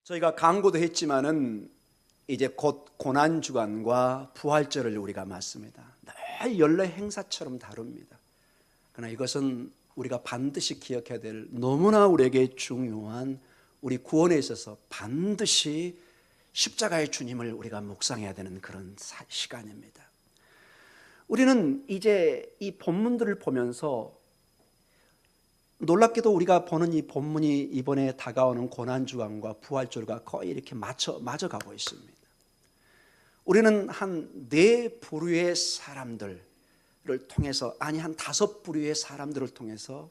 저희가 강구도 했지만은 이제 곧 고난주간과 부활절을 우리가 맞습니다. 늘 연례 행사처럼 다룹니다. 그러나 이것은 우리가 반드시 기억해야 될 너무나 우리에게 중요한 우리 구원에 있어서 반드시 십자가의 주님을 우리가 묵상해야 되는 그런 시간입니다. 우리는 이제 이 본문들을 보면서 놀랍게도 우리가 보는 이 본문이 이번에 다가오는 고난주간과 부활절과 거의 이렇게 맞아가고 있습니다. 우리는 한 4부류의 사람들을 통해서, 아니 한 5부류의 사람들을 통해서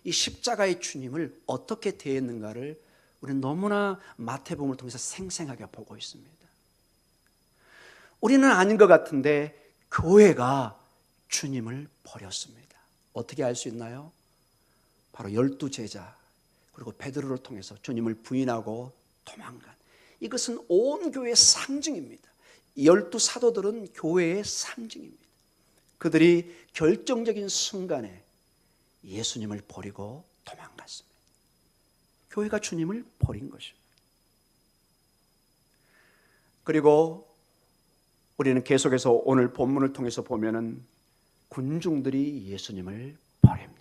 이 십자가의 주님을 어떻게 대했는가를 우리는 너무나 마태복음을 통해서 생생하게 보고 있습니다. 우리는 아닌 것 같은데 교회가 주님을 버렸습니다. 어떻게 알 수 있나요? 바로 12제자 그리고 베드로를 통해서 주님을 부인하고 도망간, 이것은 온 교회의 상징입니다. 12사도들은 교회의 상징입니다. 그들이 결정적인 순간에 예수님을 버리고 도망갔습니다. 교회가 주님을 버린 것입니다. 그리고 우리는 계속해서 오늘 본문을 통해서 보면은 군중들이 예수님을 버립니다.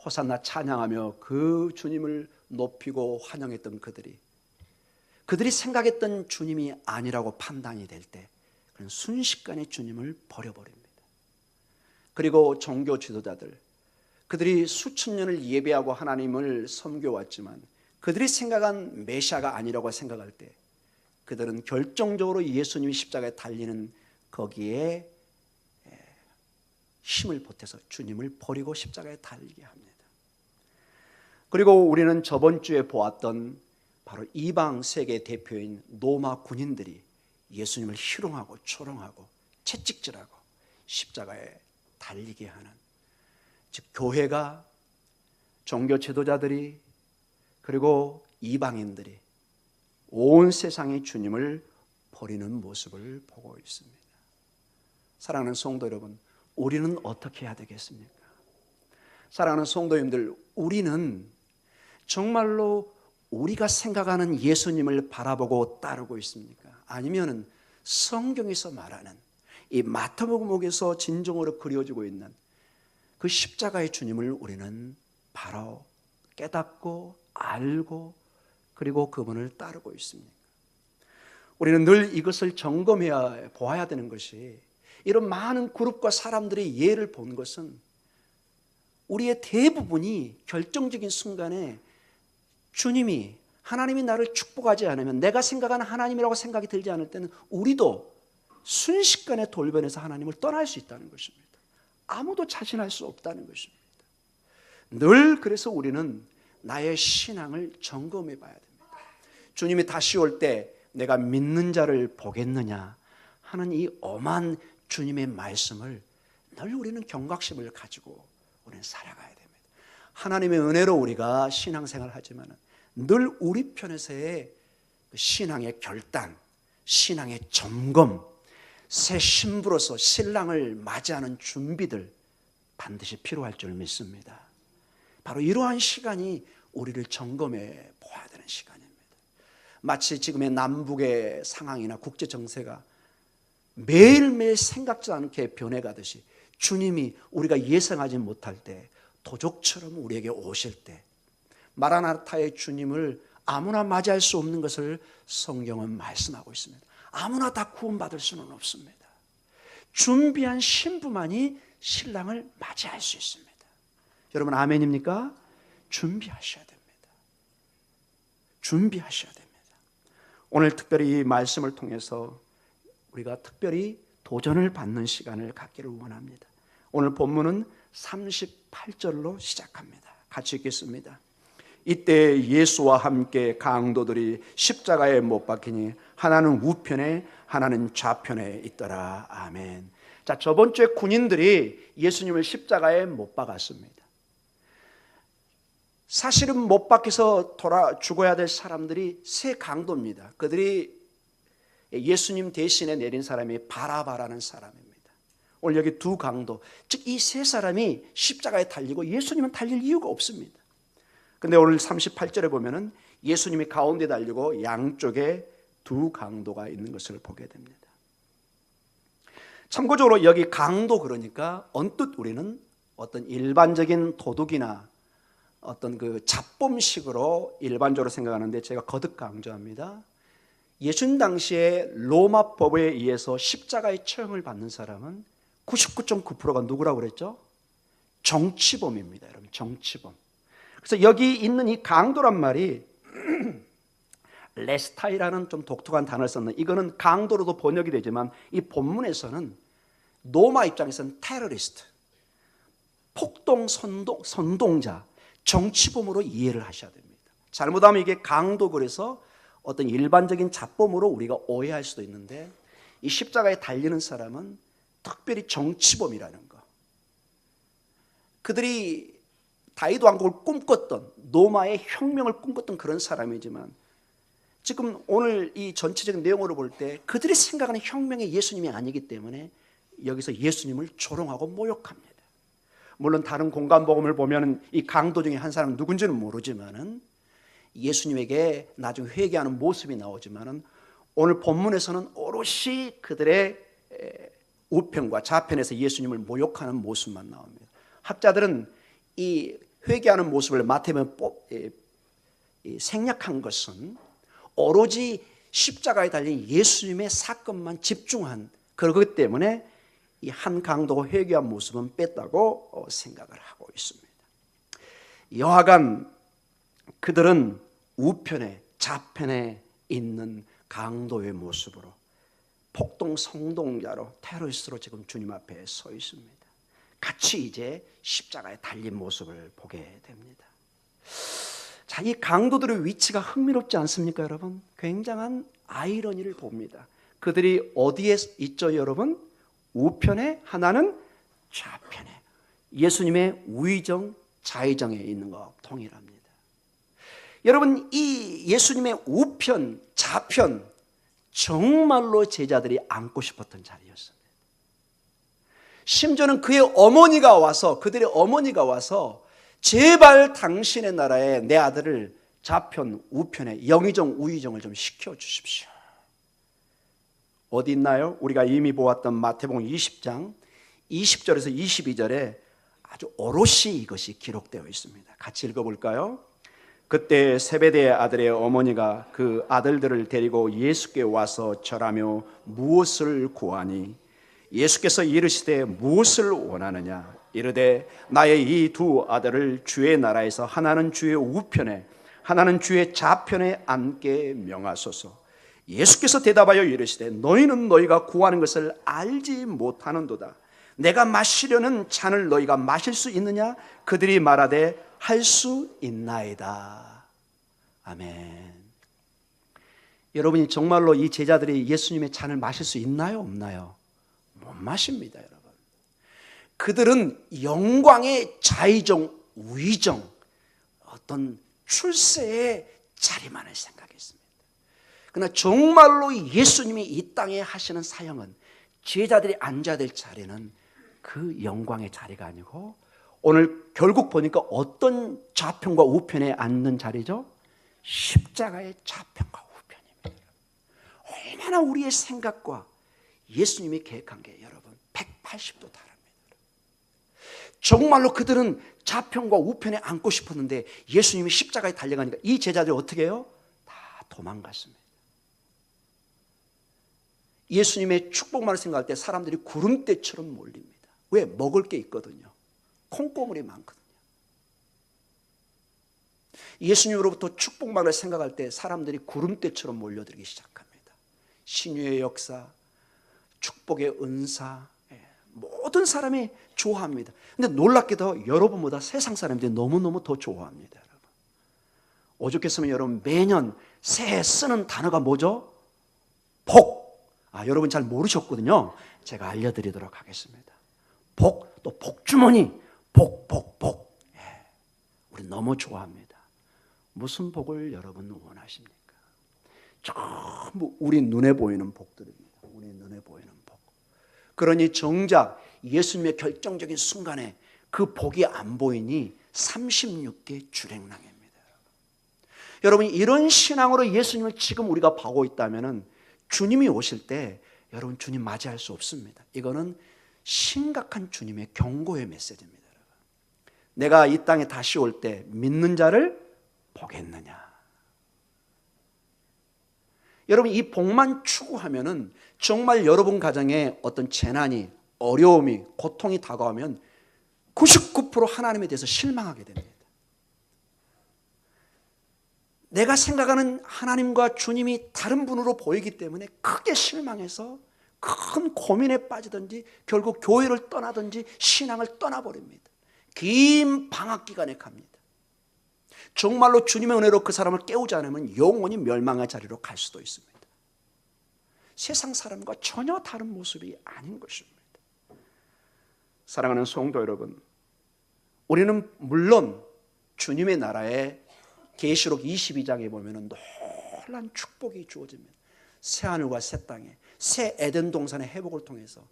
호산나 찬양하며 그 주님을 높이고 환영했던 그들이 생각했던 주님이 아니라고 판단이 될 때 그런 순식간에 주님을 버려버립니다. 그리고 종교 지도자들, 그들이 수천 년을 예배하고 하나님을 섬겨왔지만 그들이 생각한 메시아가 아니라고 생각할 때 그들은 결정적으로 예수님이 십자가에 달리는 거기에 힘을 보태서 주님을 버리고 십자가에 달리게 합니다. 그리고 우리는 저번 주에 보았던 바로 이방 세계 대표인 로마 군인들이 예수님을 희롱하고 조롱하고 채찍질하고 십자가에 달리게 하는, 즉 교회가, 종교 지도자들이, 그리고 이방인들이 온 세상의 주님을 버리는 모습을 보고 있습니다. 사랑하는 성도 여러분, 우리는 어떻게 해야 되겠습니까? 사랑하는 성도님들, 우리는 정말로 우리가 생각하는 예수님을 바라보고 따르고 있습니까? 아니면은 성경에서 말하는 이 마태복음에서 진정으로 그려지고 있는 그 십자가의 주님을 우리는 바로 깨닫고 알고 그리고 그분을 따르고 있습니까? 우리는 늘 이것을 점검해야 보아야 되는 것이, 이런 많은 그룹과 사람들의 예를 본 것은 우리의 대부분이 결정적인 순간에 주님이, 하나님이 나를 축복하지 않으면, 내가 생각하는 하나님이라고 생각이 들지 않을 때는 우리도 순식간에 돌변해서 하나님을 떠날 수 있다는 것입니다. 아무도 자신할 수 없다는 것입니다. 늘 그래서 우리는 나의 신앙을 점검해 봐야 됩니다. 주님이 다시 올 때 내가 믿는 자를 보겠느냐 하는 이 엄한 주님의 말씀을 늘 우리는 경각심을 가지고 우리는 살아가야 됩니다. 하나님의 은혜로 우리가 신앙생활을 하지만 늘 우리 편에서의 신앙의 결단, 신앙의 점검, 새 신부로서 신랑을 맞이하는 준비들 반드시 필요할 줄 믿습니다. 바로 이러한 시간이 우리를 점검해 보아야 되는 시간입니다. 마치 지금의 남북의 상황이나 국제 정세가 매일매일 생각지 않게 변해가듯이 주님이 우리가 예상하지 못할 때 도적처럼 우리에게 오실 때 마라나타의 주님을 아무나 맞이할 수 없는 것을 성경은 말씀하고 있습니다. 아무나 다 구원받을 수는 없습니다. 준비한 신부만이 신랑을 맞이할 수 있습니다. 여러분 아멘입니까? 준비하셔야 됩니다. 준비하셔야 됩니다. 오늘 특별히 이 말씀을 통해서 우리가 특별히 도전을 받는 시간을 갖기를 원합니다. 오늘 본문은 38절로 시작합니다. 같이 읽겠습니다. 이때 예수와 함께 강도들이 십자가에 못 박히니 하나는 우편에 하나는 좌편에 있더라. 아멘. 자, 저번 주에 군인들이 예수님을 십자가에 못 박았습니다. 사실은 못 박혀서 죽어야 될 사람들이 세 강도입니다. 그들이 예수님 대신에 내린 사람이 바라바라는 사람입니다. 오늘 여기 두 강도, 즉 이 세 사람이 십자가에 달리고 예수님은 달릴 이유가 없습니다. 근데 오늘 38절에 보면은 예수님이 가운데 달리고 양쪽에 두 강도가 있는 것을 보게 됩니다. 참고적으로 여기 강도 그러니까 언뜻 우리는 어떤 일반적인 도둑이나 어떤 그 잡범식으로 일반적으로 생각하는데 제가 거듭 강조합니다. 예수님 당시에 로마 법에 의해서 십자가의 처형을 받는 사람은 99.9%가 누구라고 그랬죠? 정치범입니다. 여러분, 정치범. 그래서 여기 있는 이 강도란 말이 레스타이라는 좀 독특한 단어를 썼는데 이거는 강도로도 번역이 되지만 이 본문에서는 로마 입장에서는 테러리스트, 폭동 선동자, 정치범으로 이해를 하셔야 됩니다. 잘못하면 이게 강도 그래서 어떤 일반적인 잡범으로 우리가 오해할 수도 있는데 이 십자가에 달리는 사람은 특별히 정치범이라는 거. 그들이 다윗 왕국을 꿈꿨던 로마의 혁명을 꿈꿨던 그런 사람이지만 지금 오늘 이 전체적인 내용으로 볼 때 그들이 생각하는 혁명의 예수님이 아니기 때문에 여기서 예수님을 조롱하고 모욕합니다. 물론 다른 공간복음을 보면 이 강도 중에 한 사람은 누군지는 모르지만은 예수님에게 나중에 회개하는 모습이 나오지만은 오늘 본문에서는 오롯이 그들의 우편과 좌편에서 예수님을 모욕하는 모습만 나옵니다. 학자들은 이 회개하는 모습을 마태복음에 생략한 것은 오로지 십자가에 달린 예수님의 사건만 집중한 그렇기 때문에 이 한 강도가 회개한 모습은 뺐다고 생각을 하고 있습니다. 여하간 그들은 우편에 좌편에 있는 강도의 모습으로 폭동 성동자로 테러리스트로 지금 주님 앞에 서 있습니다. 같이 이제 십자가에 달린 모습을 보게 됩니다. 자, 이 강도들의 위치가 흥미롭지 않습니까, 여러분? 굉장한 아이러니를 봅니다. 그들이 어디에 있죠, 여러분? 우편에 하나는 좌편에. 예수님의 우의정, 좌의정에 있는 것 동일합니다. 여러분, 이 예수님의 우편, 좌편 정말로 제자들이 앉고 싶었던 자리였습니다. 심지어는 그들의 어머니가 와서 제발 당신의 나라에 내 아들을 좌편, 우편에 영의정, 우의정을 좀 시켜주십시오. 어디 있나요? 우리가 이미 보았던 마태복음 20장 20절에서 22절에 아주 오롯이 이것이 기록되어 있습니다. 같이 읽어볼까요? 그때 세베대의 아들의 어머니가 그 아들들을 데리고 예수께 와서 절하며 무엇을 구하니 예수께서 이르시되 무엇을 원하느냐 이르되 나의 이 두 아들을 주의 나라에서 하나는 주의 우편에 하나는 주의 좌편에 앉게 명하소서. 예수께서 대답하여 이르시되 너희는 너희가 구하는 것을 알지 못하는도다. 내가 마시려는 잔을 너희가 마실 수 있느냐? 그들이 말하되 할 수 있나이다. 아멘. 여러분이 정말로 이 제자들이 예수님의 잔을 마실 수 있나요? 없나요? 못 마십니다, 여러분. 그들은 영광의 좌의정, 우의정, 어떤 출세의 자리만을 생각했습니다. 그러나 정말로 예수님이 이 땅에 하시는 사역은 제자들이 앉아야 될 자리는 그 영광의 자리가 아니고 오늘 결국 보니까 어떤 좌편과 우편에 앉는 자리죠? 십자가의 좌편과 우편입니다. 얼마나 우리의 생각과 예수님이 계획한 게 여러분 180도 다릅니다. 정말로 그들은 좌편과 우편에 앉고 싶었는데 예수님이 십자가에 달려가니까 이 제자들이 어떻게 해요? 다 도망갔습니다. 예수님의 축복만을 생각할 때 사람들이 구름대처럼 몰립니다. 왜? 먹을 게 있거든요. 콩고물이 많거든요. 예수님으로부터 축복만을 생각할 때 사람들이 구름대처럼 몰려들기 시작합니다. 신유의 역사, 축복의 은사, 모든 사람이 좋아합니다. 근데 놀랍게도 여러분보다 세상 사람들이 너무너무 더 좋아합니다. 여러분. 오죽했으면 여러분 매년 새해 쓰는 단어가 뭐죠? 복. 여러분 잘 모르셨거든요. 제가 알려드리도록 하겠습니다. 복, 또 복주머니, 복. 우리 너무 좋아합니다. 무슨 복을 여러분 원하십니까? 전부 우리 눈에 보이는 복들입니다. 우리 눈에 보이는 복. 그러니 정작 예수님의 결정적인 순간에 그 복이 안 보이니 36개 주랭랑입니다. 여러분, 이런 신앙으로 예수님을 지금 우리가 보고 있다면 주님이 오실 때 여러분 주님 맞이할 수 없습니다. 이거는 심각한 주님의 경고의 메시지입니다. 내가 이 땅에 다시 올 때 믿는 자를 보겠느냐. 여러분, 이 복만 추구하면은 정말 여러분 가정에 어떤 재난이, 어려움이, 고통이 다가오면 99% 하나님에 대해서 실망하게 됩니다. 내가 생각하는 하나님과 주님이 다른 분으로 보이기 때문에 크게 실망해서 큰 고민에 빠지든지 결국 교회를 떠나든지 신앙을 떠나버립니다. 긴 방학 기간에 갑니다. 정말로 주님의 은혜로 그 사람을 깨우지 않으면 영원히 멸망의 자리로 갈 수도 있습니다. 세상 사람과 전혀 다른 모습이 아닌 것입니다. 사랑하는 성도 여러분, 우리는 물론 주님의 나라에 계시록 22장에 보면 놀라운 축복이 주어집니다. 새하늘과 새 땅에, 새 에덴 동산의 회복을 통해서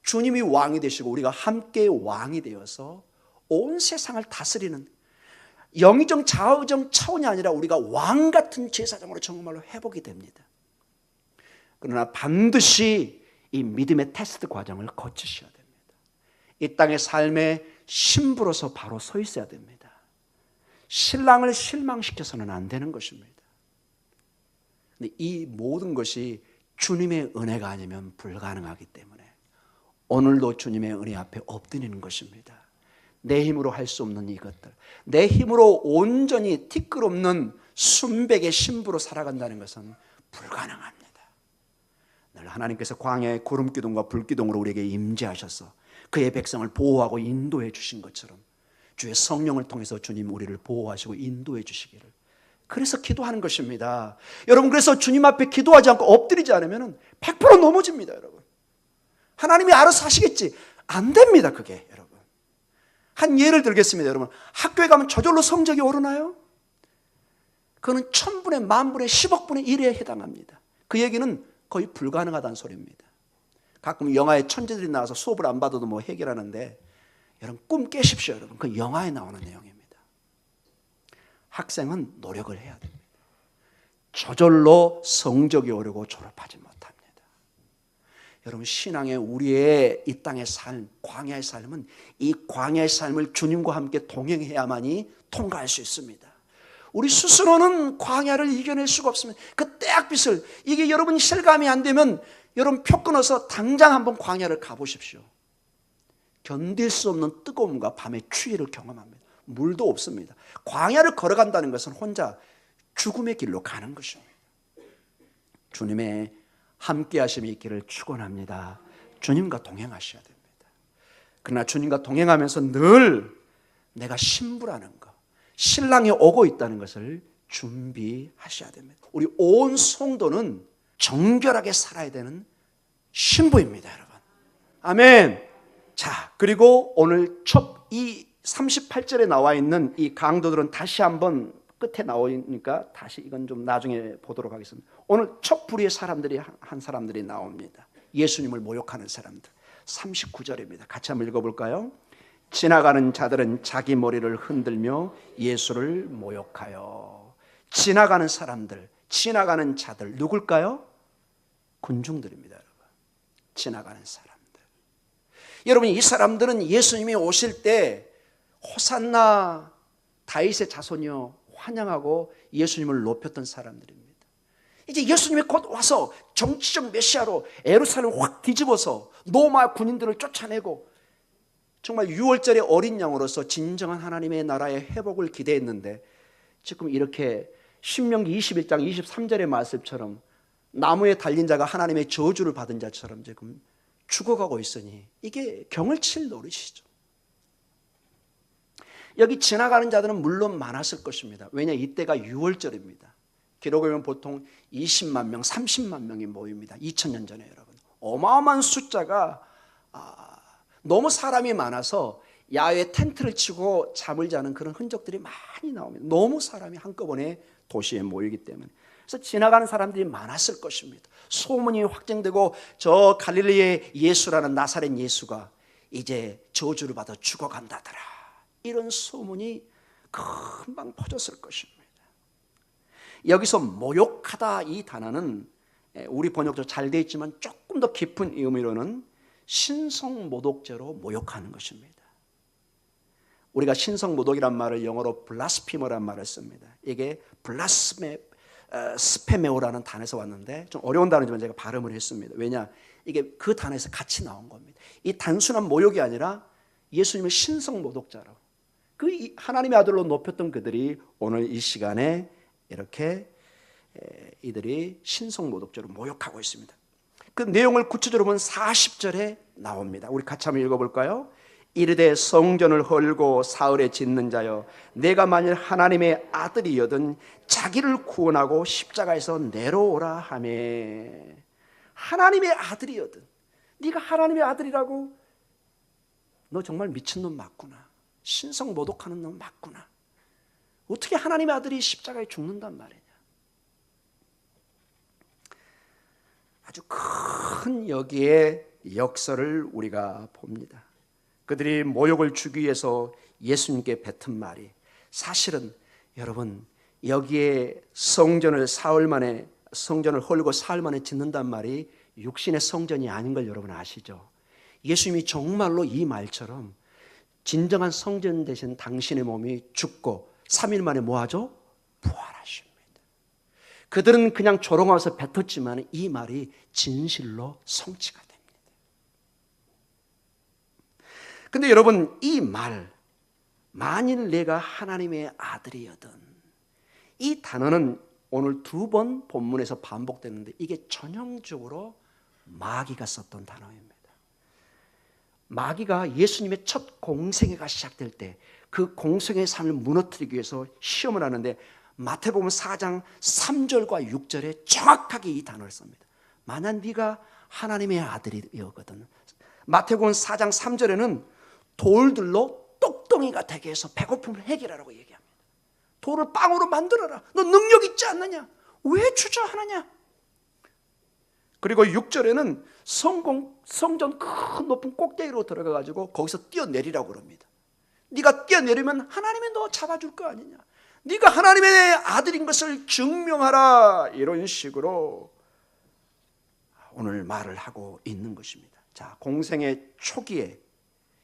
주님이 왕이 되시고 우리가 함께 왕이 되어서 온 세상을 다스리는 영의정 자의정 차원이 아니라 우리가 왕 같은 제사장으로 정말로 회복이 됩니다. 그러나 반드시 이 믿음의 테스트 과정을 거치셔야 됩니다. 이 땅의 삶의 신부로서 바로 서 있어야 됩니다. 신랑을 실망시켜서는 안 되는 것입니다. 근데 이 모든 것이 주님의 은혜가 아니면 불가능하기 때문에 오늘도 주님의 은혜 앞에 엎드리는 것입니다. 내 힘으로 할 수 없는 이것들, 내 힘으로 온전히 티끌없는 순백의 신부로 살아간다는 것은 불가능합니다. 늘 하나님께서 광야의 구름기둥과 불기둥으로 우리에게 임재하셔서 그의 백성을 보호하고 인도해 주신 것처럼 주의 성령을 통해서 주님 우리를 보호하시고 인도해 주시기를, 그래서 기도하는 것입니다. 여러분, 그래서 주님 앞에 기도하지 않고 엎드리지 않으면 100% 넘어집니다. 여러분, 하나님이 알아서 하시겠지, 안 됩니다. 그게 여러분, 한 예를 들겠습니다. 여러분, 학교에 가면 저절로 성적이 오르나요? 그거는 1000분의 10,000분의 10억분의 1에 해당합니다. 그 얘기는 거의 불가능하다는 소리입니다. 가끔 영화에 천재들이 나와서 수업을 안 받아도 뭐 해결하는데, 여러분 꿈 깨십시오. 여러분, 그 영화에 나오는 내용입니다. 학생은 노력을 해야 됩니다. 저절로 성적이 오르고 졸업하지 못합니다. 여러분, 신앙의 우리의 이 땅의 삶, 광야의 삶은 이 광야의 삶을 주님과 함께 동행해야만이 통과할 수 있습니다. 우리 스스로는 광야를 이겨낼 수가 없습니다. 그 떼약빛을, 이게 여러분 실감이 안 되면 여러분 표 끊어서 당장 한번 광야를 가보십시오. 견딜 수 없는 뜨거움과 밤의 추위를 경험합니다. 물도 없습니다. 광야를 걸어간다는 것은 혼자 죽음의 길로 가는 것입니다. 주님의 함께 하심이 있기를 축원합니다. 주님과 동행하셔야 됩니다. 그러나 주님과 동행하면서 늘 내가 신부라는 것, 신랑이 오고 있다는 것을 준비하셔야 됩니다. 우리 온 성도는 정결하게 살아야 되는 신부입니다, 여러분. 아멘. 자, 그리고 오늘 이 38절에 나와 있는 이 강도들은 다시 한번 끝에 나오니까 다시 이건 좀 나중에 보도록 하겠습니다. 오늘 촛불위의 사람들이 한 사람들이 나옵니다. 예수님을 모욕하는 사람들. 39절입니다. 같이 한번 읽어볼까요? 지나가는 자들은 자기 머리를 흔들며 예수를 모욕하여. 지나가는 사람들, 지나가는 자들 누굴까요? 군중들입니다, 여러분. 지나가는 사람들. 여러분, 이 사람들은 예수님이 오실 때 호산나 다윗의 자손이여 환영하고 예수님을 높였던 사람들입니다. 이제 예수님이 곧 와서 정치적 메시아로 예루살렘을 확 뒤집어서 로마 군인들을 쫓아내고 정말 6월절의 어린 양으로서 진정한 하나님의 나라의 회복을 기대했는데, 지금 이렇게 신명기 21장 23절의 말씀처럼 나무에 달린 자가 하나님의 저주를 받은 자처럼 지금 죽어가고 있으니 이게 경을 칠 노릇이죠. 여기 지나가는 자들은 물론 많았을 것입니다. 왜냐, 이때가 6월절입니다. 기록에 보면 보통 20만 명, 30만 명이 모입니다. 2000년 전에 여러분. 어마어마한 숫자가 너무 사람이 많아서 야외 텐트를 치고 잠을 자는 그런 흔적들이 많이 나옵니다. 너무 사람이 한꺼번에 도시에 모이기 때문에. 그래서 지나가는 사람들이 많았을 것입니다. 소문이 확정되고 저 갈릴리의 예수라는 나사렛 예수가 이제 저주를 받아 죽어간다더라, 이런 소문이 금방 퍼졌을 것입니다. 여기서 모욕하다 이 단어는 우리 번역도 잘 되어 있지만 조금 더 깊은 의미로는 신성모독죄로 모욕하는 것입니다. 우리가 신성모독이란 말을 영어로 블라스피머란 말을 씁니다. 이게 스페메오라는 단어에서 왔는데 좀 어려운 단어지만 제가 발음을 했습니다. 왜냐? 이게 그 단어에서 같이 나온 겁니다. 이 단순한 모욕이 아니라 예수님을 신성모독자로, 그 하나님의 아들로 높였던 그들이 오늘 이 시간에 이렇게 이들이 신성모독죄로 모욕하고 있습니다. 그 내용을 구체적으로 보면 40절에 나옵니다. 우리 같이 한번 읽어볼까요? 이르되 성전을 헐고 사흘에 짓는 자여, 내가 만일 하나님의 아들이여든 자기를 구원하고 십자가에서 내려오라 하며. 하나님의 아들이여든, 네가 하나님의 아들이라고? 너 정말 미친놈 맞구나. 신성모독하는 놈 맞구나. 어떻게 하나님의 아들이 십자가에 죽는단 말이냐. 아주 큰 여기에 역설을 우리가 봅니다. 그들이 모욕을 주기 위해서 예수님께 뱉은 말이, 사실은 여러분 여기에 성전을 헐고 사흘 만에 짓는단 말이 육신의 성전이 아닌 걸 여러분 아시죠? 예수님이 정말로 이 말처럼 진정한 성전 되신 당신의 몸이 죽고 3일 만에 뭐하죠? 부활하십니다. 그들은 그냥 조롱하면서 뱉었지만 이 말이 진실로 성취가 됩니다. 근데 여러분, 이 말, 만일 내가 하나님의 아들이여든, 이 단어는 오늘 2번 본문에서 반복되는데 이게 전형적으로 마귀가 썼던 단어입니다. 마귀가 예수님의 첫 공생애가 시작될 때 그 공생애의 삶을 무너뜨리기 위해서 시험을 하는데, 마태복음 4장 3절과 6절에 정확하게 이 단어를 씁니다. 만약 네가 하나님의 아들이거든. 마태복음 4장 3절에는 돌들로 똑덩이가 되게 해서 배고픔을 해결하라고 얘기합니다. 돌을 빵으로 만들어라. 너 능력 있지 않느냐? 왜 주저하느냐? 그리고 6절에는 성전 큰 높은 꼭대기로 들어가가지고 거기서 뛰어내리라고 그럽니다. 네가 뛰어내리면 하나님이 너 잡아줄 거 아니냐? 네가 하나님의 아들인 것을 증명하라. 이런 식으로 오늘 말을 하고 있는 것입니다. 자, 공생의 초기에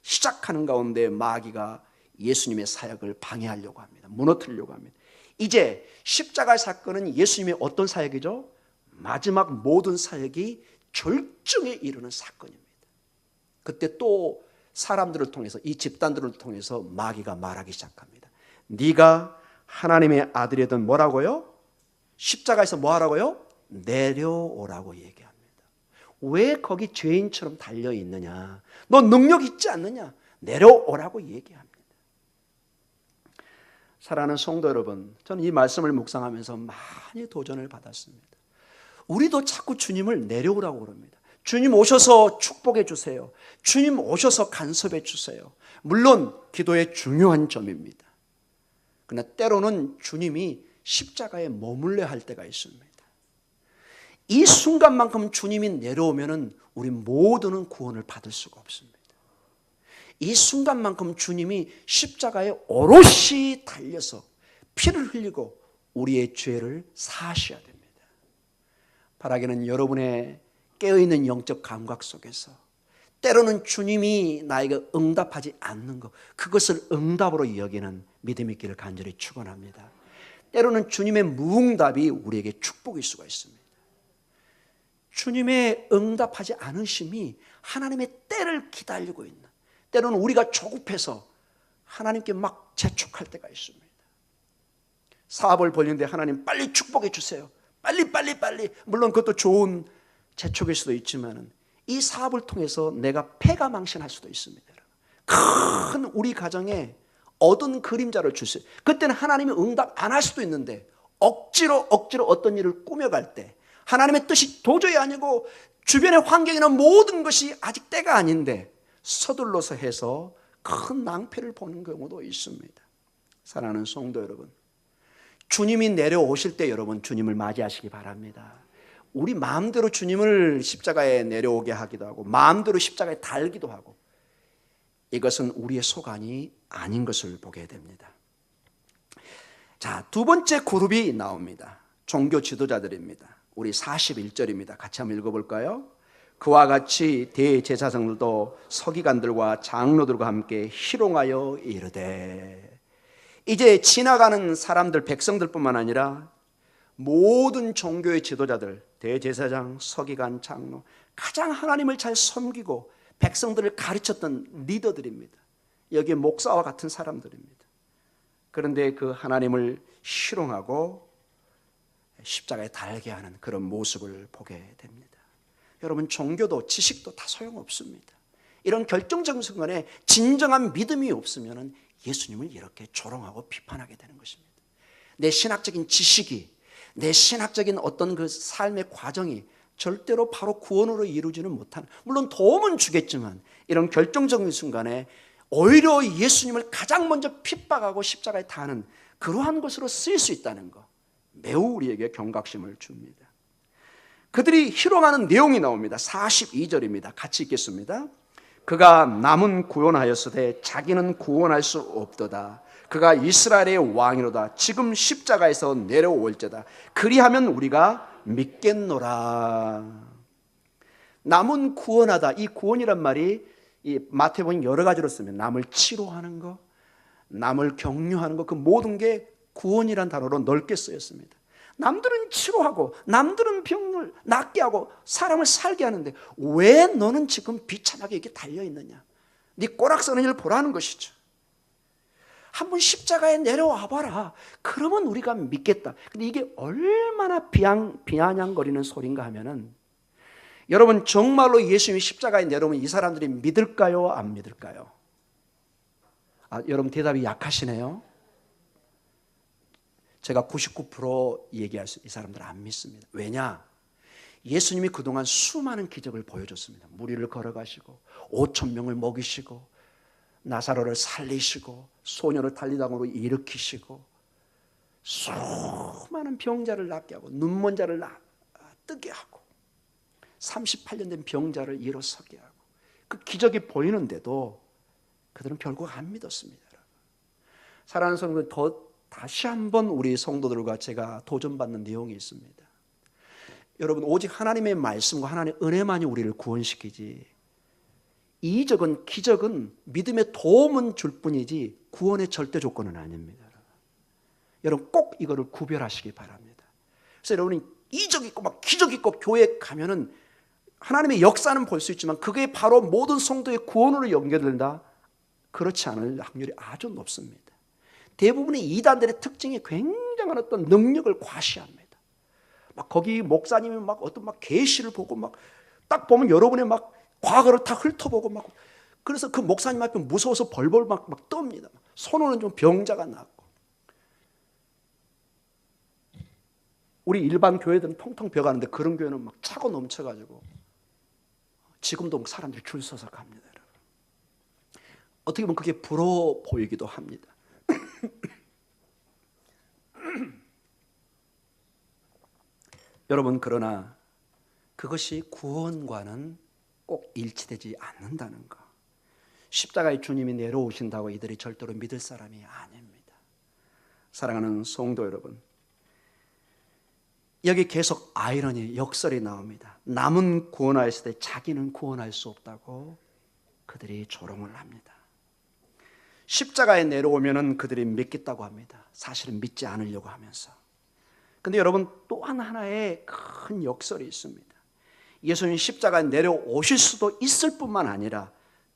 시작하는 가운데 마귀가 예수님의 사역을 방해하려고 합니다. 무너뜨리려고 합니다. 이제 십자가 사건은 예수님의 어떤 사역이죠? 마지막 모든 사역이 절정에 이르는 사건입니다. 그때 또 사람들을 통해서, 이 집단들을 통해서 마귀가 말하기 시작합니다. 네가 하나님의 아들이든 뭐라고요? 십자가에서 뭐 하라고요? 내려오라고 얘기합니다. 왜 거기 죄인처럼 달려있느냐? 너 능력 있지 않느냐? 내려오라고 얘기합니다. 사랑하는 성도 여러분, 저는 이 말씀을 묵상하면서 많이 도전을 받았습니다. 우리도 자꾸 주님을 내려오라고 그럽니다. 주님 오셔서 축복해 주세요. 주님 오셔서 간섭해 주세요. 물론 기도의 중요한 점입니다. 그러나 때로는 주님이 십자가에 머물러 할 때가 있습니다. 이 순간만큼 주님이 내려오면 우리 모두는 구원을 받을 수가 없습니다. 이 순간만큼 주님이 십자가에 오롯이 달려서 피를 흘리고 우리의 죄를 사하셔야 됩니다. 바라기는 여러분의 깨어있는 영적 감각 속에서 때로는 주님이 나에게 응답하지 않는 것, 그것을 응답으로 여기는 믿음의 길을 간절히 축원합니다. 때로는 주님의 무응답이 우리에게 축복일 수가 있습니다. 주님의 응답하지 않으심이 하나님의 때를 기다리고 있는, 때로는 우리가 조급해서 하나님께 막 재촉할 때가 있습니다. 사업을 벌리는데 하나님 빨리 축복해 주세요. 빨리. 물론 그것도 좋은 재촉일 수도 있지만 이 사업을 통해서 내가 패가 망신할 수도 있습니다. 큰 우리 가정에 어두운 그림자를 주세요. 그때는 하나님이 응답 안 할 수도 있는데 억지로 어떤 일을 꾸며갈 때 하나님의 뜻이 도저히 아니고 주변의 환경이나 모든 것이 아직 때가 아닌데 서둘러서 해서 큰 낭패를 보는 경우도 있습니다. 사랑하는 성도 여러분, 주님이 내려오실 때 여러분 주님을 맞이하시기 바랍니다. 우리 마음대로 주님을 십자가에 내려오게 하기도 하고 마음대로 십자가에 달기도 하고, 이것은 우리의 소관이 아닌 것을 보게 됩니다. 자, 두 번째 그룹이 나옵니다. 종교 지도자들입니다. 우리 41절입니다. 같이 한번 읽어볼까요? 그와 같이 대제사장들도 서기관들과 장로들과 함께 희롱하여 이르되. 이제 지나가는 사람들, 백성들뿐만 아니라 모든 종교의 지도자들, 대제사장, 서기관, 장로, 가장 하나님을 잘 섬기고 백성들을 가르쳤던 리더들입니다. 여기에 목사와 같은 사람들입니다. 그런데 그 하나님을 희롱하고 십자가에 달게 하는 그런 모습을 보게 됩니다. 여러분, 종교도 지식도 다 소용없습니다. 이런 결정적인 순간에 진정한 믿음이 없으면 예수님을 이렇게 조롱하고 비판하게 되는 것입니다. 내 신학적인 지식이, 내 신학적인 어떤 그 삶의 과정이 절대로 바로 구원으로 이루지는 못하는, 물론 도움은 주겠지만 이런 결정적인 순간에 오히려 예수님을 가장 먼저 핍박하고 십자가에 타는 그러한 것으로 쓰일 수 있다는 것, 매우 우리에게 경각심을 줍니다. 그들이 희롱하는 내용이 나옵니다. 42절입니다. 같이 읽겠습니다. 그가 남은 구원하였으되 자기는 구원할 수 없도다. 그가 이스라엘의 왕이로다. 지금 십자가에서 내려올지다. 그리하면 우리가 믿겠노라. 남은 구원하다. 이 구원이란 말이 이 마태복음 여러 가지로 쓰면 남을 치료하는 것, 남을 격려하는 것, 그 모든 게 구원이란 단어로 넓게 쓰였습니다. 남들은 치료하고 남들은 병을 낫게 하고 사람을 살게 하는데 왜 너는 지금 비참하게 이렇게 달려있느냐? 네 꼬락서는 일 보라는 것이죠. 한번 십자가에 내려와 봐라. 그러면 우리가 믿겠다. 근데 이게 얼마나 비아냥거리는 소린가 하면은, 여러분 정말로 예수님이 십자가에 내려오면 이 사람들이 믿을까요? 안 믿을까요? 여러분 대답이 약하시네요. 제가 99% 얘기할 수, 이 사람들은 안 믿습니다. 왜냐? 예수님이 그동안 수많은 기적을 보여줬습니다. 무리를 걸어가시고 5,000명을 먹이시고 나사로를 살리시고 소녀를 달리당으로 일으키시고 수많은 병자를 낫게 하고 눈먼 자를 뜨게 하고 38년 된 병자를 일어서게 하고 그 기적이 보이는데도 그들은 결국 안 믿었습니다. 사랑하는 성도들, 다시 한번 우리 성도들과 제가 도전받는 내용이 있습니다. 여러분, 오직 하나님의 말씀과 하나님의 은혜만이 우리를 구원시키지, 이적은, 기적은 믿음의 도움은 줄 뿐이지 구원의 절대 조건은 아닙니다. 여러분 꼭 이거를 구별하시기 바랍니다. 그래서 여러분이 이적 있고 막 기적 있고 교회에 가면은 하나님의 역사는 볼 수 있지만 그게 바로 모든 성도의 구원으로 연결된다? 그렇지 않을 확률이 아주 높습니다. 대부분의 이단들의 특징이 굉장한 어떤 능력을 과시합니다. 막 거기 목사님이 막 어떤 막 계시를 보고 막 딱 보면 여러분의 막 과거를 다 훑어보고 막, 그래서 그 목사님 앞에 무서워서 벌벌 막 떱니다. 손으로는 좀 병자가 났고. 우리 일반 교회들은 텅텅 비어가는데 그런 교회는 막 차고 넘쳐가지고 지금도 사람들이 줄 서서 갑니다. 여러분. 어떻게 보면 그게 부러워 보이기도 합니다. 여러분, 그러나 그것이 구원과는 꼭 일치되지 않는다는 것. 십자가의 주님이 내려오신다고 이들이 절대로 믿을 사람이 아닙니다. 사랑하는 성도 여러분, 여기 계속 아이러니, 역설이 나옵니다. 남은 구원하였을 때 자기는 구원할 수 없다고 그들이 조롱을 합니다. 십자가에 내려오면은 그들이 믿겠다고 합니다. 사실은 믿지 않으려고 하면서. 근데 여러분, 또 하나의 큰 역설이 있습니다. 예수님 십자가에 내려오실 수도 있을 뿐만 아니라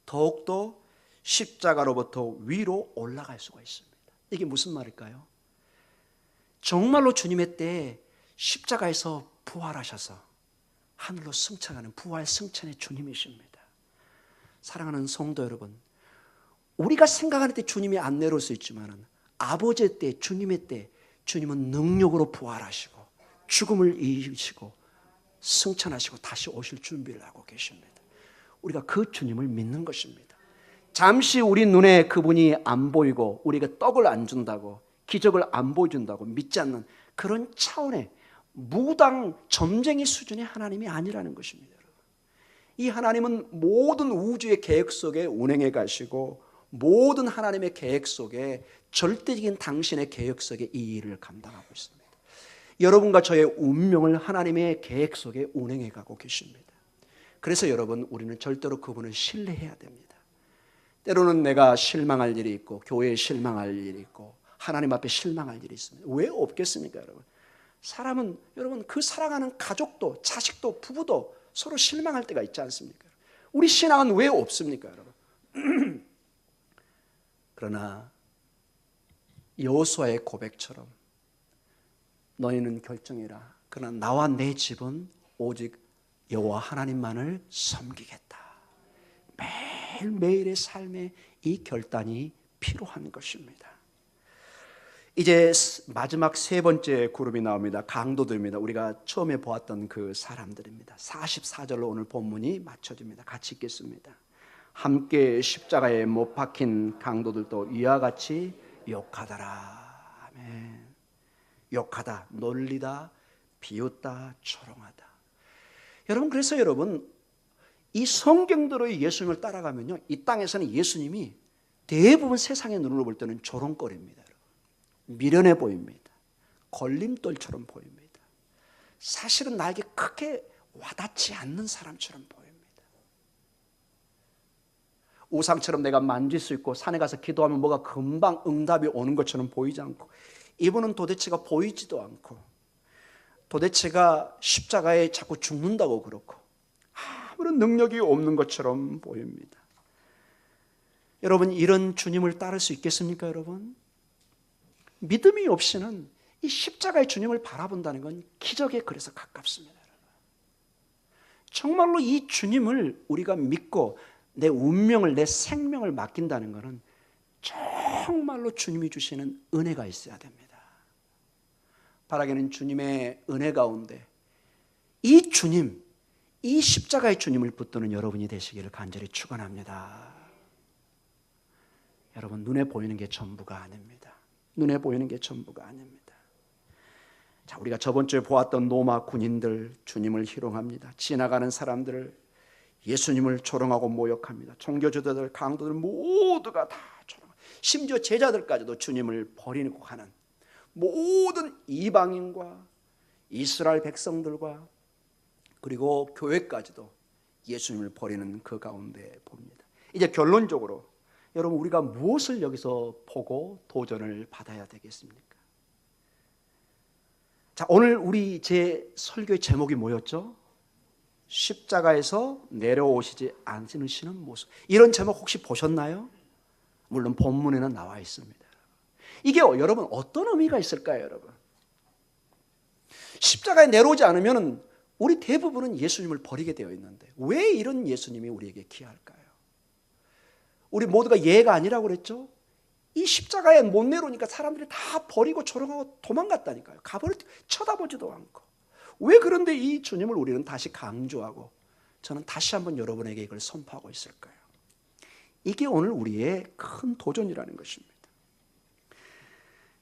더욱더 십자가로부터 위로 올라갈 수가 있습니다. 이게 무슨 말일까요? 정말로 주님의 때에 십자가에서 부활하셔서 하늘로 승천하는 부활 승천의 주님이십니다. 사랑하는 성도 여러분, 우리가 생각할 때 주님이 안 내려올 수 있지만 아버지의 때, 주님의 때 주님은 능력으로 부활하시고 죽음을 이기시고 승천하시고 다시 오실 준비를 하고 계십니다. 우리가 그 주님을 믿는 것입니다. 잠시 우리 눈에 그분이 안 보이고 우리가 떡을 안 준다고, 기적을 안 보여준다고 믿지 않는 그런 차원의 무당 점쟁이 수준의 하나님이 아니라는 것입니다. 이 하나님은 모든 우주의 계획 속에 운행해 가시고 모든 하나님의 계획 속에 절대적인 당신의 계획 속에 이 일을 감당하고 있습니다. 여러분과 저의 운명을 하나님의 계획 속에 운행해 가고 계십니다. 그래서 여러분, 우리는 절대로 그분을 신뢰해야 됩니다. 때로는 내가 실망할 일이 있고 교회에 실망할 일이 있고 하나님 앞에 실망할 일이 있습니다. 왜 없겠습니까, 여러분? 사람은, 여러분, 그 사랑하는 가족도 자식도 부부도 서로 실망할 때가 있지 않습니까? 우리 신앙은 왜 없습니까, 여러분? 그러나 여호수아의 고백처럼 너희는 결정해라. 그러나 나와 내 집은 오직 여호와 하나님만을 섬기겠다. 매일매일의 삶에 이 결단이 필요한 것입니다. 이제 마지막 세 번째 그룹이 나옵니다. 강도들입니다. 우리가 처음에 보았던 그 사람들입니다. 44절로 오늘 본문이 맞춰집니다. 같이 읽겠습니다. 함께 십자가에 못 박힌 강도들도 이와 같이 욕하더라. 아멘. 욕하다, 놀리다, 비웃다, 조롱하다. 여러분, 그래서 여러분, 이 성경대로의 예수님을 따라가면요, 이 땅에서는 예수님이 대부분 세상의 눈으로 볼 때는 조롱거리입니다. 미련해 보입니다. 걸림돌처럼 보입니다. 사실은 나에게 크게 와닿지 않는 사람처럼 보입니다. 우상처럼 내가 만질 수 있고 산에 가서 기도하면 뭐가 금방 응답이 오는 것처럼 보이지 않고, 이분은 도대체가 보이지도 않고, 도대체가 십자가에 자꾸 죽는다고 그렇고 아무런 능력이 없는 것처럼 보입니다. 여러분, 이런 주님을 따를 수 있겠습니까, 여러분? 믿음이 없이는 이 십자가의 주님을 바라본다는 건 기적에 그래서 가깝습니다. 여러분. 정말로 이 주님을 우리가 믿고 내 운명을, 내 생명을 맡긴다는 것은 정말로 주님이 주시는 은혜가 있어야 됩니다. 바라기는 주님의 은혜 가운데 이 주님, 이 십자가의 주님을 붙드는 여러분이 되시기를 간절히 축원합니다. 여러분, 눈에 보이는 게 전부가 아닙니다. 눈에 보이는 게 전부가 아닙니다. 자, 우리가 저번 주에 보았던 로마 군인들 주님을 희롱합니다. 지나가는 사람들을, 예수님을 조롱하고 모욕합니다. 종교지도자들, 강도들 모두가 다 조롱합니다. 심지어 제자들까지도 주님을 버리고 가는 모든 이방인과 이스라엘 백성들과 그리고 교회까지도 예수님을 버리는 그 가운데 봅니다. 이제 결론적으로 여러분, 우리가 무엇을 여기서 보고 도전을 받아야 되겠습니까? 자, 오늘 우리 제 설교의 제목이 뭐였죠? 십자가에서 내려오시지 않으시는 모습. 이런 제목 혹시 보셨나요? 물론 본문에는 나와 있습니다. 이게 여러분 어떤 의미가 있을까요, 여러분? 십자가에 내려오지 않으면 우리 대부분은 예수님을 버리게 되어 있는데 왜 이런 예수님이 우리에게 귀할까요? 우리 모두가 예가 아니라고 그랬죠? 이 십자가에 못 내려오니까 사람들이 다 버리고 조롱하고 도망갔다니까요. 가버릴 때 쳐다보지도 않고. 왜 그런데 이 주님을 우리는 다시 강조하고 저는 다시 한번 여러분에게 이걸 선포하고 있을까요? 이게 오늘 우리의 큰 도전이라는 것입니다.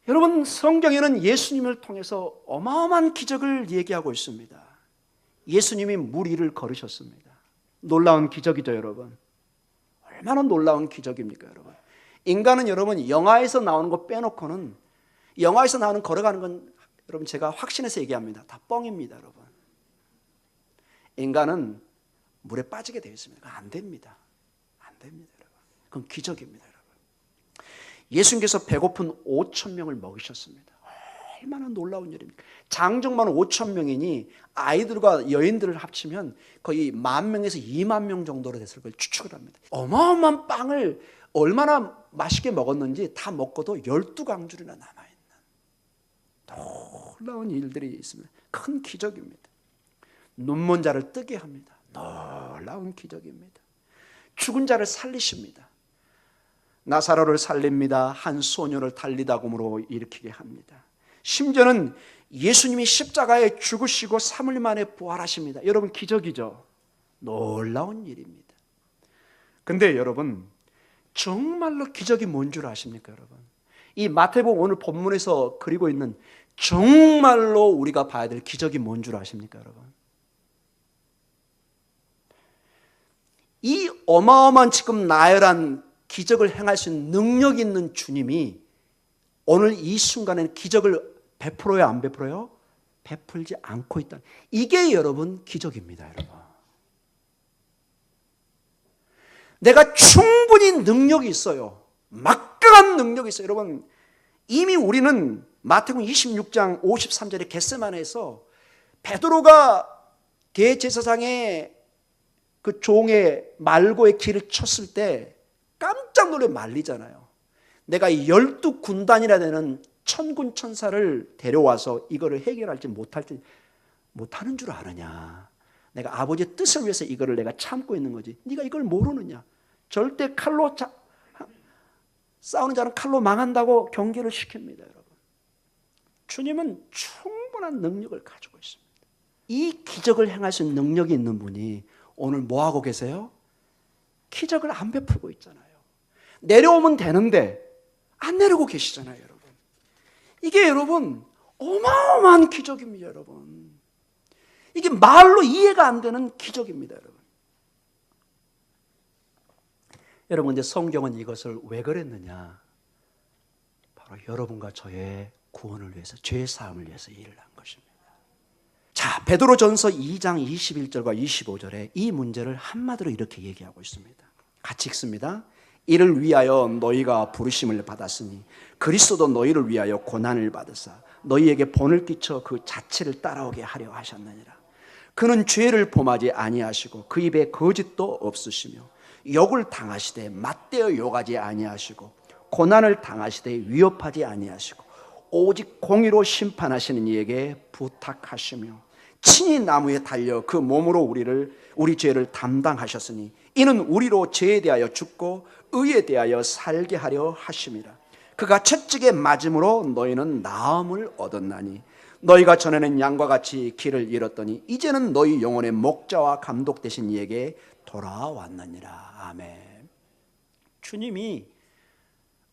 여러분, 성경에는 예수님을 통해서 어마어마한 기적을 얘기하고 있습니다. 예수님이 물 위를 걸으셨습니다. 놀라운 기적이죠, 여러분. 얼마나 놀라운 기적입니까, 여러분? 인간은 여러분 영화에서 나오는 거 빼놓고는, 영화에서 나오는 걸어가는 건 여러분 제가 확신해서 얘기합니다. 다 뻥입니다, 여러분. 인간은 물에 빠지게 되어 있습니다. 안 됩니다. 안 됩니다, 여러분. 그건 기적입니다, 여러분. 예수님께서 배고픈 5천 명을 먹이셨습니다. 얼마나 놀라운 일입니까? 장정만 5천 명이니 아이들과 여인들을 합치면 거의 10,000명에서 20,000명 정도로 됐을 걸 추측을 합니다. 어마어마한 빵을 얼마나 맛있게 먹었는지 다 먹고도 12강줄이나 남아있는 놀라운 일들이 있습니다. 큰 기적입니다. 눈먼 자를 뜨게 합니다. 놀라운 기적입니다. 죽은 자를 살리십니다. 나사로를 살립니다. 한 소녀를 달리다곰으로 일으키게 합니다. 심지어는 예수님이 십자가에 죽으시고 3일 만에 부활하십니다. 여러분, 기적이죠. 놀라운 일입니다. 근데 여러분, 정말로 기적이 뭔 줄 아십니까, 여러분? 이 마태복음 오늘 본문에서 그리고 있는 정말로 우리가 봐야 될 기적이 뭔 줄 아십니까, 여러분? 이 어마어마한 지금 나열한 기적을 행할 수 있는 능력 있는 주님이 오늘 이 순간에는 기적을 베풀어요, 안 베풀어요? 베풀지 않고 있다. 이게 여러분 기적입니다, 여러분. 내가 충분히 능력이 있어요. 막강한 능력이 있어요. 여러분, 이미 우리는 마태복음 26장 53절에 겟세마네에서 베드로가 대제사장의 그 종의 말고의 길을 쳤을 때 깜짝 놀래 말리잖아요. 내가 12군단이나 되는 천군 천사를 데려와서 이거를 해결할지 못하는 줄 아느냐. 내가 아버지의 뜻을 위해서 이거를 내가 참고 있는 거지. 네가 이걸 모르느냐. 절대 칼로 싸우는 자는 칼로 망한다고 경계를 시킵니다, 여러분. 주님은 충분한 능력을 가지고 있습니다. 이 기적을 행할 수 있는 능력이 있는 분이 오늘 뭐 하고 계세요? 기적을 안 베풀고 있잖아요. 내려오면 되는데 안 내려오고 계시잖아요, 여러분. 이게 여러분 어마어마한 기적입니다, 여러분. 이게 말로 이해가 안 되는 기적입니다, 여러분. 여러분, 근데 성경은 이것을 왜 그랬느냐? 바로 여러분과 저의 구원을 위해서, 죄의 사함을 위해서 일을 한 것입니다. 자, 베드로전서 2장 21절과 25절에 이 문제를 한마디로 이렇게 얘기하고 있습니다. 같이 읽습니다. 이를 위하여 너희가 부르심을 받았으니 그리스도도 너희를 위하여 고난을 받으사 너희에게 본을 끼쳐 그 자체를 따라오게 하려 하셨느니라. 그는 죄를 범하지 아니하시고 그 입에 거짓도 없으시며 욕을 당하시되 맞대어 욕하지 아니하시고 고난을 당하시되 위협하지 아니하시고 오직 공의로 심판하시는 이에게 부탁하시며 친히 나무에 달려 그 몸으로 우리 죄를 담당하셨으니 이는 우리로 죄에 대하여 죽고 의에 대하여 살게 하려 하심이라. 그가 채찍에 맞음으로 너희는 나음을 얻었나니 너희가 전에는 양과 같이 길을 잃었더니 이제는 너희 영혼의 목자와 감독 되신 이에게 돌아왔느니라. 아멘. 주님이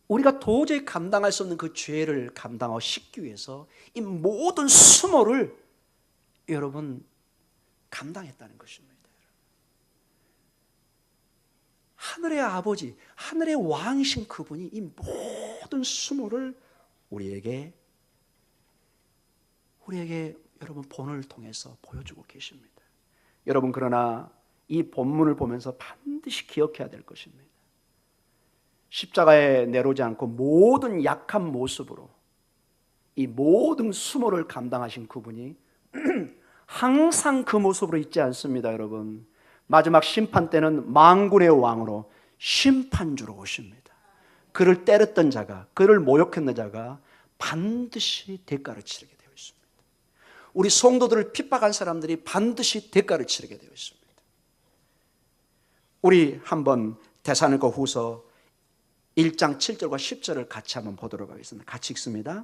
우리가 도저히 감당할 수 없는 그 죄를 감당하고 씻기 위해서 이 모든 수모를 여러분 감당했다는 것입니다. 하늘의 아버지, 하늘의 왕이신 그분이 이 모든 수모를 우리에게 여러분 본을 통해서 보여주고 계십니다. 여러분, 그러나 이 본문을 보면서 반드시 기억해야 될 것입니다. 십자가에 내려오지 않고 모든 약한 모습으로 이 모든 수모를 감당하신 그분이 항상 그 모습으로 있지 않습니다, 여러분. 마지막 심판 때는 만군의 왕으로 심판주로 오십니다. 그를 때렸던 자가, 그를 모욕했던 자가 반드시 대가를 치르게 되어 있습니다. 우리 성도들을 핍박한 사람들이 반드시 대가를 치르게 되어 있습니다. 우리 한번 데살로니가 후서 1장 7절과 10절을 같이 한번 보도록 하겠습니다. 같이 읽습니다.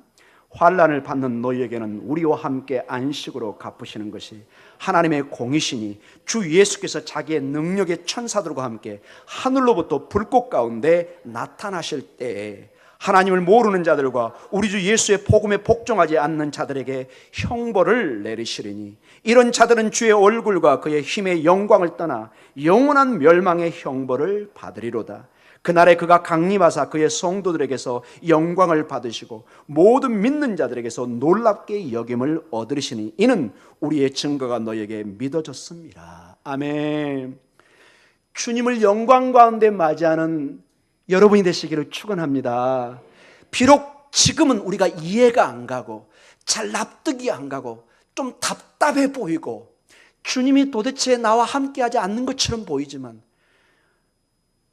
환난을 받는 너희에게는 우리와 함께 안식으로 갚으시는 것이 하나님의 공이시니 주 예수께서 자기의 능력의 천사들과 함께 하늘로부터 불꽃 가운데 나타나실 때에 하나님을 모르는 자들과 우리 주 예수의 복음에 복종하지 않는 자들에게 형벌을 내리시리니 이런 자들은 주의 얼굴과 그의 힘의 영광을 떠나 영원한 멸망의 형벌을 받으리로다. 그날에 그가 강림하사 그의 성도들에게서 영광을 받으시고 모든 믿는 자들에게서 놀랍게 여김을 얻으시니 이는 우리의 증거가 너에게 믿어졌습니다. 아멘. 주님을 영광 가운데 맞이하는 여러분이 되시기를 축원합니다. 비록 지금은 우리가 이해가 안 가고 잘 납득이 안 가고 좀 답답해 보이고 주님이 도대체 나와 함께하지 않는 것처럼 보이지만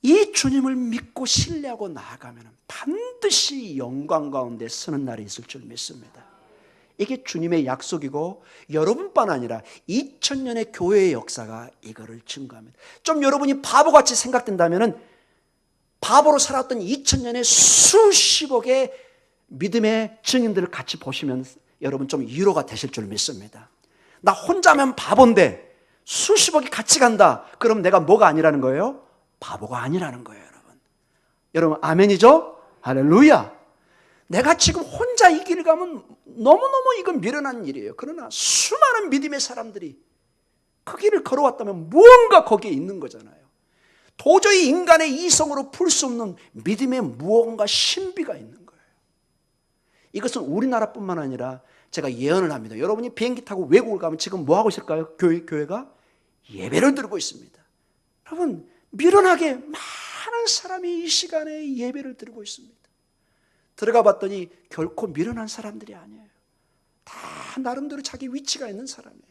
이 주님을 믿고 신뢰하고 나아가면 반드시 영광 가운데 서는 날이 있을 줄 믿습니다. 이게 주님의 약속이고 여러분뿐 아니라 2000년의 교회의 역사가 이거를 증거합니다. 좀 여러분이 바보같이 생각된다면 바보로 살았던 2000년의 수십억의 믿음의 증인들을 같이 보시면 여러분 좀 위로가 되실 줄 믿습니다. 나 혼자면 바본데 수십억이 같이 간다. 그럼 내가 뭐가 아니라는 거예요? 바보가 아니라는 거예요, 여러분. 여러분 아멘이죠? 할렐루야. 내가 지금 혼자 이 길을 가면 너무너무 이건 미련한 일이에요. 그러나 수많은 믿음의 사람들이 그 길을 걸어왔다면 무언가 거기에 있는 거잖아요. 도저히 인간의 이성으로 풀 수 없는 믿음의 무언가 신비가 있는 거예요. 이것은 우리나라뿐만 아니라 제가 예언을 합니다. 여러분이 비행기 타고 외국을 가면 지금 뭐 하고 있을까요? 교회가 예배를 드리고 있습니다. 여러분, 미련하게 많은 사람이 이 시간에 예배를 드리고 있습니다. 들어가 봤더니 결코 미련한 사람들이 아니에요. 다 나름대로 자기 위치가 있는 사람이에요.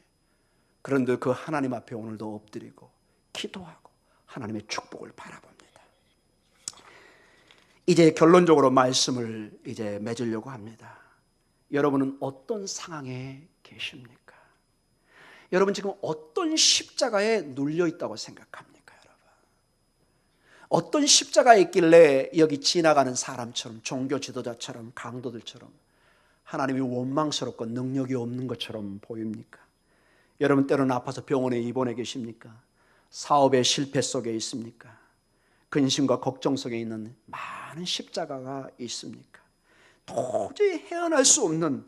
그런데 그 하나님 앞에 오늘도 엎드리고 기도하고 하나님의 축복을 바라봅니다. 이제 결론적으로 말씀을 이제 맺으려고 합니다. 여러분은 어떤 상황에 계십니까? 여러분 지금 어떤 십자가에 눌려 있다고 생각합니까, 여러분? 어떤 십자가에 있길래 여기 지나가는 사람처럼, 종교 지도자처럼, 강도들처럼 하나님이 원망스럽고 능력이 없는 것처럼 보입니까? 여러분 때로는 아파서 병원에 입원해 계십니까? 사업의 실패 속에 있습니까? 근심과 걱정 속에 있는 많은 십자가가 있습니까? 도저히 헤어날 수 없는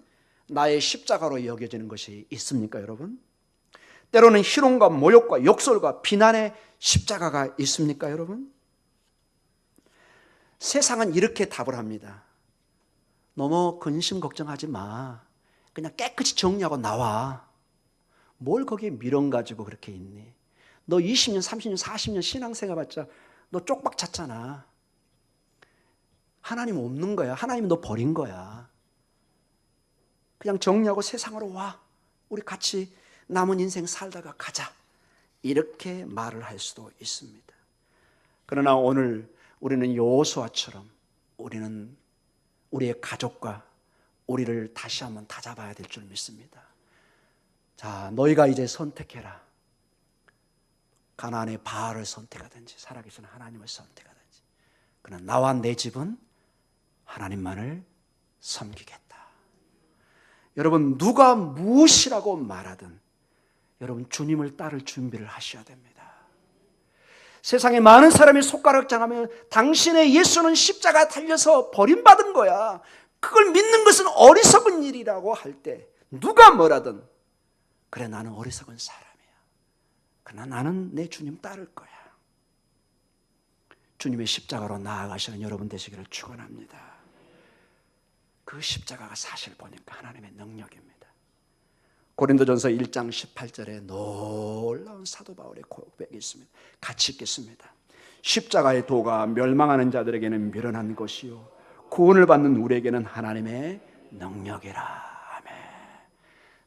나의 십자가로 여겨지는 것이 있습니까, 여러분? 때로는 희롱과 모욕과 욕설과 비난의 십자가가 있습니까, 여러분? 세상은 이렇게 답을 합니다. 너무 근심 걱정하지 마. 그냥 깨끗이 정리하고 나와. 뭘 거기에 미련 가지고 그렇게 있니? 너 20년, 30년, 40년 신앙생활 봤자 너 쪽박 찼잖아. 하나님 없는 거야. 하나님 너 버린 거야. 그냥 정리하고 세상으로 와. 우리 같이 남은 인생 살다가 가자. 이렇게 말을 할 수도 있습니다. 그러나 오늘 우리는 여호수아처럼 우리는 우리의 가족과 우리를 다시 한번 다잡아야 될 줄 믿습니다. 자, 너희가 이제 선택해라. 가나안의 바알을 선택하든지 살아계신 하나님을 선택하든지. 그러나 나와 내 집은 하나님만을 섬기겠다. 여러분 누가 무엇이라고 말하든 여러분 주님을 따를 준비를 하셔야 됩니다. 세상에 많은 사람이 손가락질하며 당신의 예수는 십자가에 달려서 버림받은 거야. 그걸 믿는 것은 어리석은 일이라고 할 때 누가 뭐라든 그래 나는 어리석은 사람이야. 그러나 나는 내 주님 따를 거야. 주님의 십자가로 나아가시는 여러분 되시기를 축원합니다. 그 십자가가 사실 보니까 하나님의 능력입니다. 고린도전서 1장 18절에 놀라운 사도 바울의 고백이 있습니다. 같이 읽겠습니다. 십자가의 도가 멸망하는 자들에게는 미련한 것이요 구원을 받는 우리에게는 하나님의 능력이라. 아멘.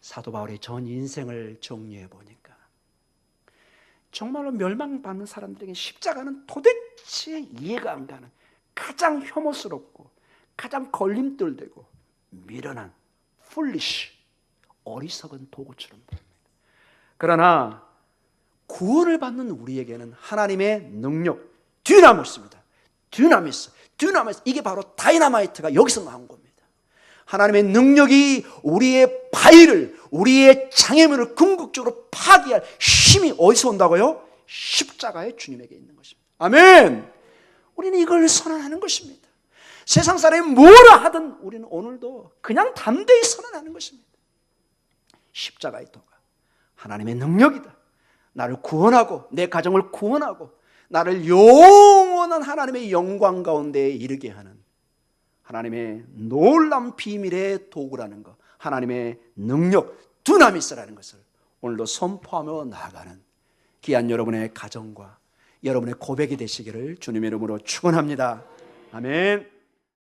사도 바울의 전 인생을 정리해 보니까 정말로 멸망받는 사람들에게 십자가는 도대체 이해가 안 가는 가장 혐오스럽고 가장 걸림돌되고 미련한 foolish 어리석은 도구처럼 보입니다. 그러나 구원을 받는 우리에게는 하나님의 능력 dynamit입니다. dynamis 이게 바로 다이너마이트가 여기서 나온 겁니다. 하나님의 능력이 우리의 바위를 우리의 장애물을 궁극적으로 파괴할 힘이 어디서 온다고요? 십자가의 주님에게 있는 것입니다. 아멘. 우리는 이걸 선언하는 것입니다. 세상 사람이 뭐라 하든 우리는 오늘도 그냥 담대히 선언하는 것입니다. 십자가의 도가 하나님의 능력이다. 나를 구원하고 내 가정을 구원하고 나를 영원한 하나님의 영광 가운데 이르게 하는 하나님의 놀라운 비밀의 도구라는 것, 하나님의 능력, 두나미스라는 것을 오늘도 선포하며 나아가는 귀한 여러분의 가정과 여러분의 고백이 되시기를 주님의 이름으로 축원합니다. 아멘.